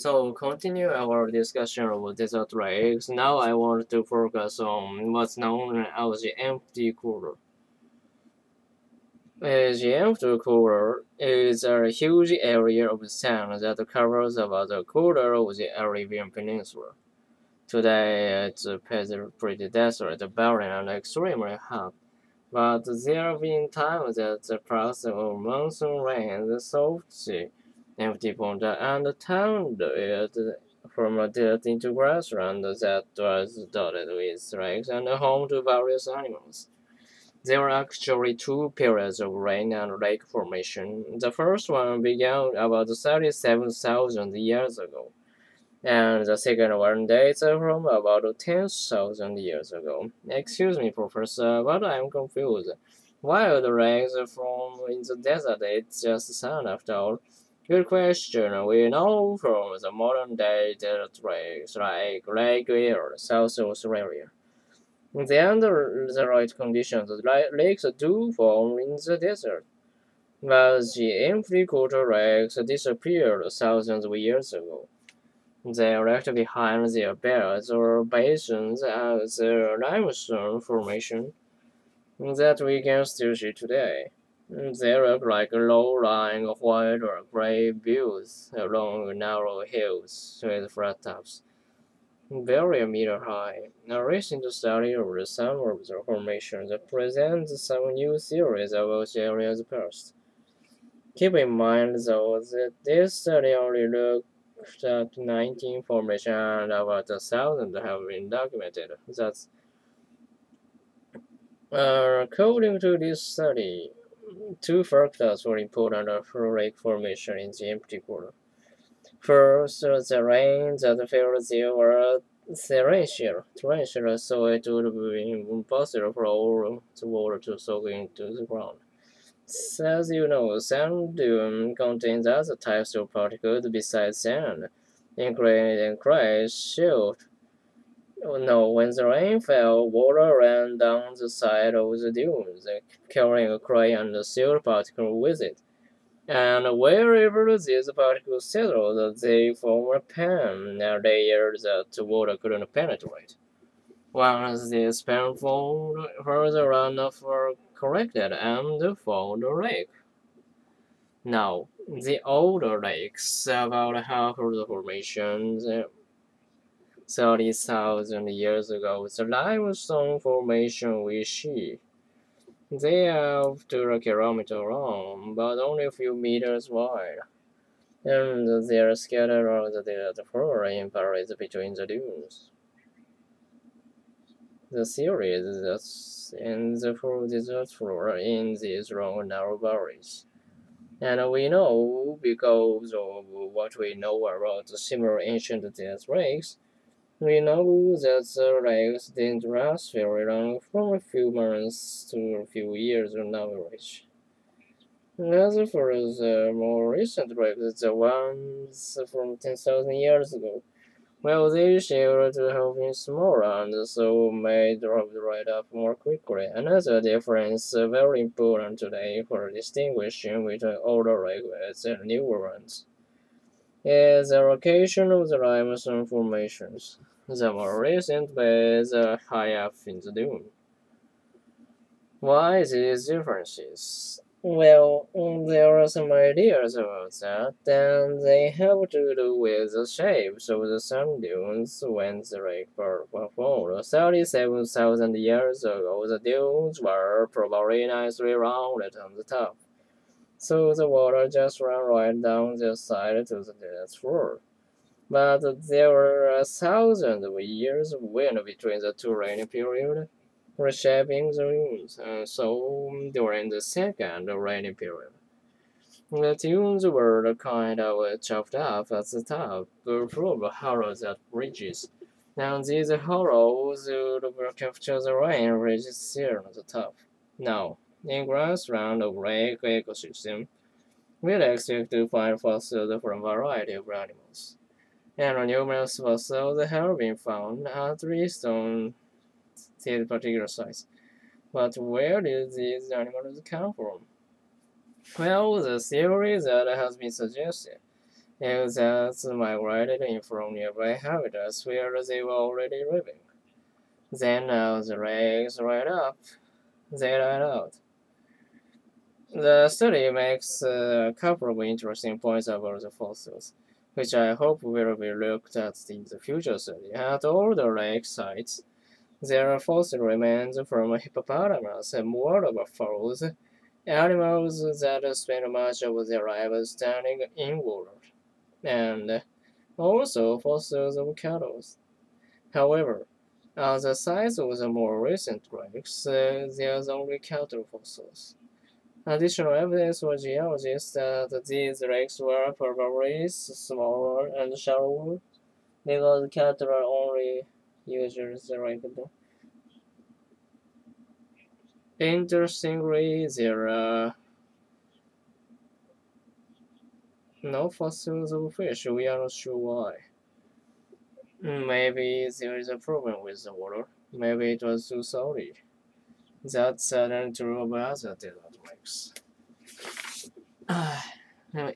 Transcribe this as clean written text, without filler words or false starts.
So, continue our discussion of desert lakes. Now, I want to focus on what's known as the empty cooler. The empty cooler is a huge area of sand that covers about a quarter of the Arabian Peninsula. Today, it's pretty desert, barren, and extremely hot. But there have been times that the plus of monsoon rains soaked the empty pond and turned it from a dirt into grassland that was dotted with lakes and home to various animals. There are actually two periods of rain and lake formation. The first one began about 37,000 years ago, and the second one dates from about 10,000 years ago. Excuse me, Professor, but I'm confused. Wild rags from in the desert, it's just sun after all. Good question. We know from the modern day desert rags like Lake Erie, South Australia. Under the right conditions, lakes do form in the desert. But the empty quarter lakes disappeared thousands of years ago. They left behind their beds or basins as a limestone formation that we can still see today. They look like low-lying white or gray buttes along narrow hills with flat tops, barely a meter high. A recent study of some of the formations presents some new theories about the area's past. Keep in mind, though, that this study only looked at 19 formations and about 1,000 have been documented. That's according to this study, two factors were important for lake formation in the empty quarter. First, the rain that fell there were torrential, so it would be impossible for all the water to soak into the ground. As you know, sand dune contains other types of particles besides sand, including clay, silt. No, when the rain fell, water ran down the side of the dunes, carrying clay and silt particles with it. And wherever these particles settled, they formed a pan, a layer that water couldn't penetrate. Once this pan formed, further runoff were collected and formed a lake. Now, the older lakes, about half of the formations, 30,000 years ago, the limestone formation we see. They are up to a kilometer long, but only a few meters wide, and they are scattered around the floor in valleys between the dunes. The series that ends the full desert floor in these long narrow valleys. And we know, because of what we know about the similar ancient desert lakes, we know that the lakes didn't last very long, from a few months to a few years on average. As for the more recent lakes, the ones from 10,000 years ago, well, they seem to have been smaller and so may drop right up more quickly. Another difference very important today for distinguishing between older lakes and newer ones is the location of the limestone formations. The more recent beds are high up in the dune. Why these differences? Well, there are some ideas about that, and they have to do with the shapes of the sand dunes when the lake were formed. 37,000 years ago, the dunes were probably nicely rounded on the top, so the water just ran right down their side to the desert floor. But there were thousands of years of wind between the two rainy periods, reshaping the dunes, and so during the second rainy period, the dunes were kind of chopped up at the top, full of hollows at ridges, and these hollows would capture the rain ridges here on the top. Now, in grassland of lake ecosystem, we expect to find fossils from a variety of animals, and numerous fossils have been found, at least on this particular site. But where did these animals come from? Well, the theory that has been suggested Insects migrated in from nearby habitats where they were already living. Then as the lakes dried up, they died out. The study makes a couple of interesting points about the fossils, which I hope will be looked at in the future study. At all the lake sites, there are fossil remains from hippopotamus and more buffaloes, animals that spend much of their lives standing in water, and also fossils of cattle. However, at the sites of the more recent lakes, there's only cattle fossils. Additional evidence for geologists that these lakes were probably smaller and shallower because cattle are only users like them. Interestingly, there are no fossils of fish. We are not sure why. Maybe there is a problem with the water. Maybe it was too salty. That's certainly true of other desert lakes. Anyway,